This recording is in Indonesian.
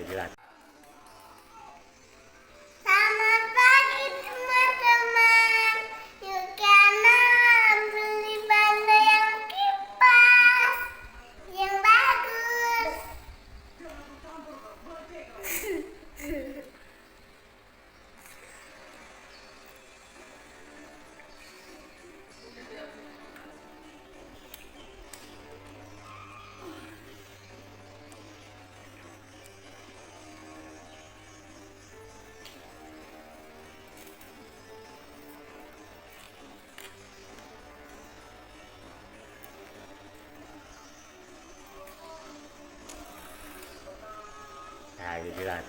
dibilang. Selamat pagi teman-teman. Yuk kanan beli bando yang kipas yang bagus. Nah, dibilang.